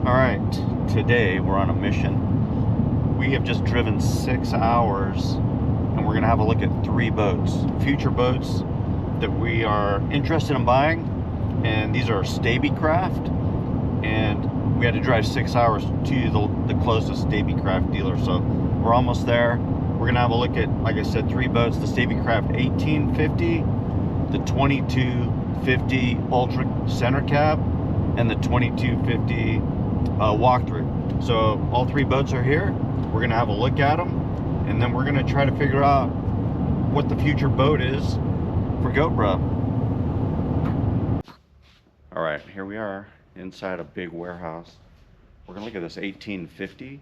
Alright, today we're on a mission. We have just driven 6 hours and we're going to have a look at 3 boats. Future boats that we are interested in buying. And these are Stabicraft. And we had to drive 6 hours to the closest Stabicraft dealer. So we're almost there. We're going to have a look at, like I said, 3 boats. The Stabicraft 1850, the 2250 Ultra Center Cab, and the 2250 walkthrough. So all 3 boats are here. We're gonna have a look at them, and then we're gonna try to figure out what the future boat is for GOATbro. All right, here we are inside a big warehouse. We're gonna look at this 1850,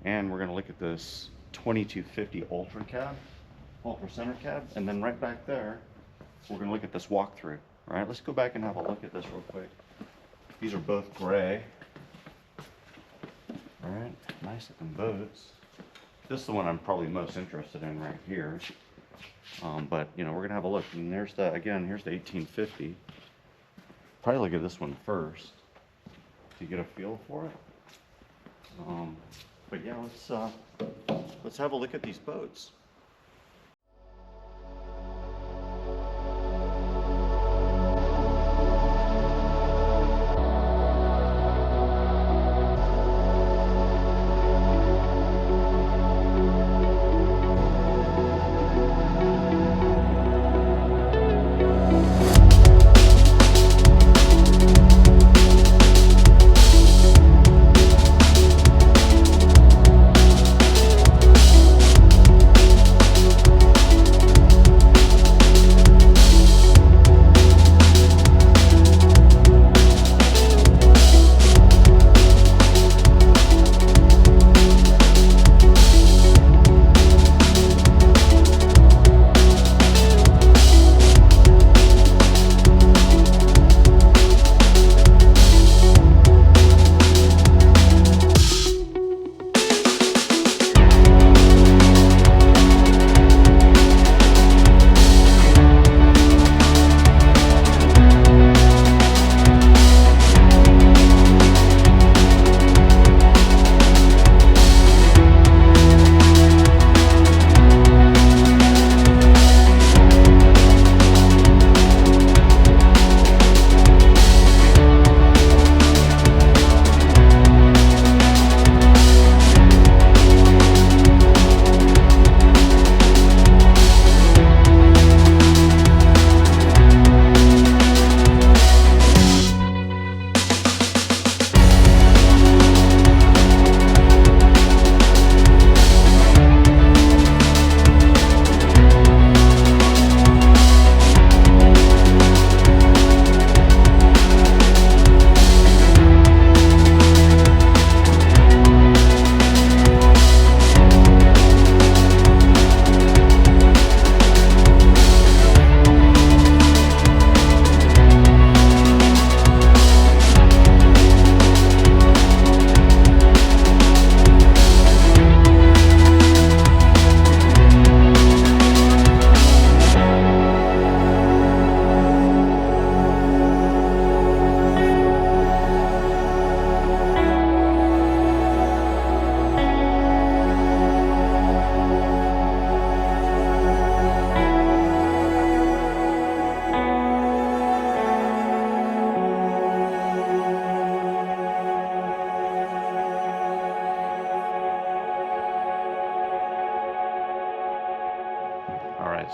and we're gonna look at this 2250 Ultra Center Cab, and then right back there, we're gonna look at this walkthrough. All right, let's go back and have a look at this real quick. These are both gray. All right, nice looking boats. This is the one I'm probably most interested in right here. But you know, we're gonna have a look. And there's the, again, here's the 1850. Probably look at this one first to get a feel for it. But yeah, let's have a look at these boats.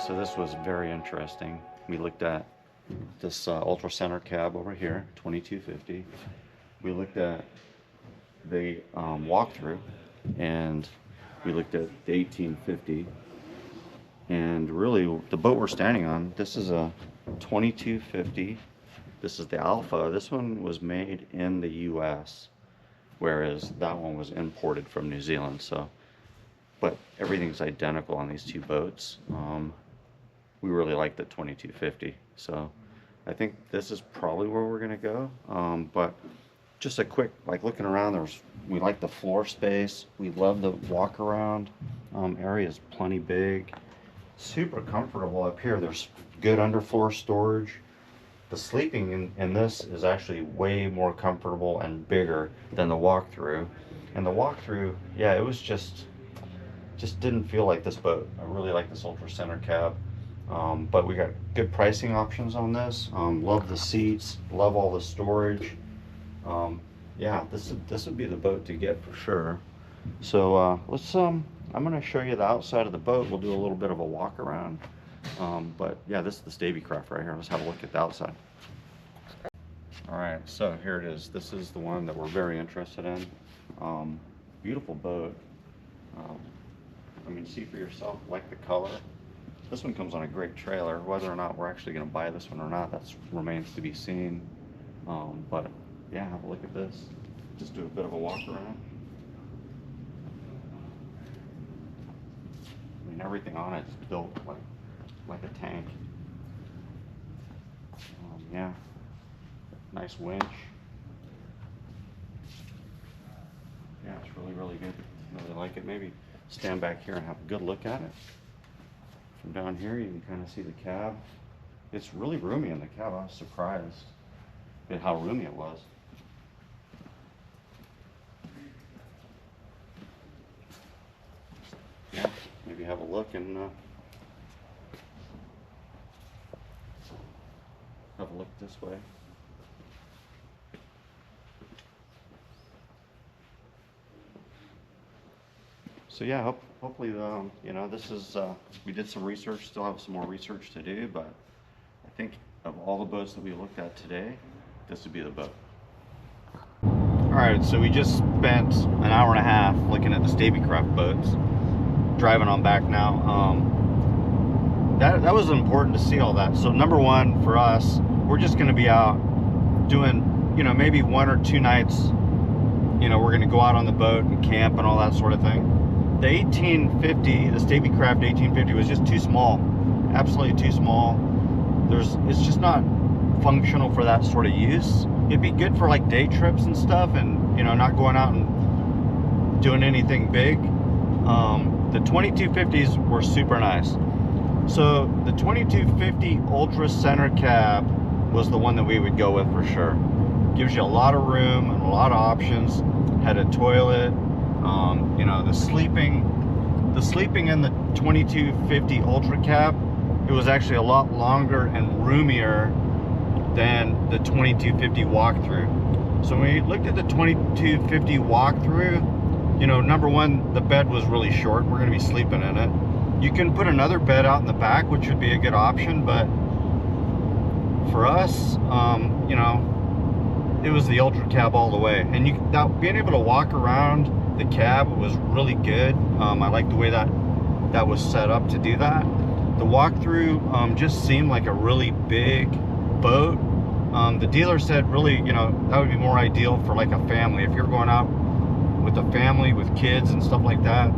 So this was very interesting. We looked at this Ultra Center Cab over here, 2250. We looked at the walkthrough, and we looked at the 1850. And really, the boat we're standing on, this is a 2250. This is the Alpha. This one was made in the US, whereas that one was imported from New Zealand. So, but everything's identical on these 2 boats. We really like the 2250, so I think this is probably where we're gonna go. But just a quick, like, looking around, we like the floor space. We love the walk around area is plenty big, super comfortable up here. There's good underfloor storage. the sleeping in this is actually way more comfortable and bigger than the walkthrough. And the walkthrough, yeah, it was just didn't feel like this boat. I really like this Ultra Center cab. But we got good pricing options on this. Love the seats, love all the storage. Yeah, this would be the boat to get for sure. So let's I'm gonna show you the outside of the boat. We'll do a little bit of a walk around. But yeah, this is the Stabicraft right here. Let's have a look at the outside. All right, so here it is. This is the one that we're very interested in. Beautiful boat. I mean, see for yourself, like the color. This one comes on a great trailer. Whether or not we're actually going to buy this one or not, that remains to be seen. But yeah, have a look at this. Just do a bit of a walk around. I mean, everything on it is built like a tank. Yeah, nice winch. Yeah, it's really good. I really like it. Maybe stand back here and have a good look at it. From down here, you can kind of see the cab. It's really roomy in the cab. I was surprised at how roomy it was. Yeah, maybe have a look and have a look this way. So yeah, hopefully, you know, this is, we did some research, still have some more research to do, but I think of all the boats that we looked at today, this would be the boat. All right, so we just spent an hour and a half looking at the Stabicraft boats, driving on back now. That was important to see all that. So number one for us, we're just gonna be out doing, you know, maybe 1 or 2 nights, you know, we're gonna go out on the boat and camp and all that sort of thing. The 1850, the Stabicraft 1850 was just too small, absolutely too small. It's just not functional for that sort of use. It'd be good for like day trips and stuff, and you know, not going out and doing anything big. The 2250s were super nice. So the 2250 Ultra Center cab was the one that we would go with for sure. Gives you a lot of room and a lot of options. Had a toilet. You know, the sleeping in the 2250 Ultra cab, it was actually a lot longer and roomier than the 2250 walkthrough. So when we looked at the 2250 walkthrough, you know, number one, the bed was really short. We're going to be sleeping in it. You can put another bed out in the back, which would be a good option, but for us, you know, it was the Ultra cab all the way. And being able to walk around the cab was really good. I like the way that was set up to do that. The walkthrough just seemed like a really big boat. The dealer said really, you know, that would be more ideal for like a family. If you're going out with a family with kids and stuff like that,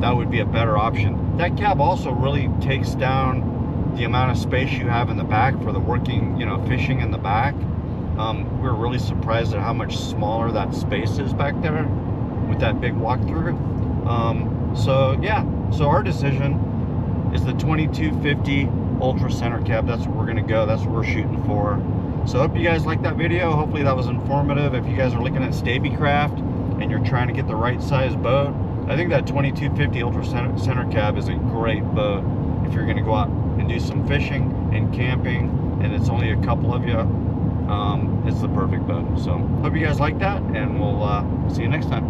that would be a better option. That cab also really takes down the amount of space you have in the back for the working, you know, fishing in the back. We were really surprised at how much smaller that space is back there with that big walkthrough. So yeah, so our decision is the 2250 Ultra Center cab. That's what we're gonna go. That's what we're shooting for. So I hope you guys liked that video. Hopefully that was informative. If you guys are looking at Stabicraft and you're trying to get the right size boat, I think that 2250 Ultra Center cab is a great boat if you're gonna go out and do some fishing and camping and it's only a couple of you. It's the perfect boat. So hope you guys like that, and we'll see you next time.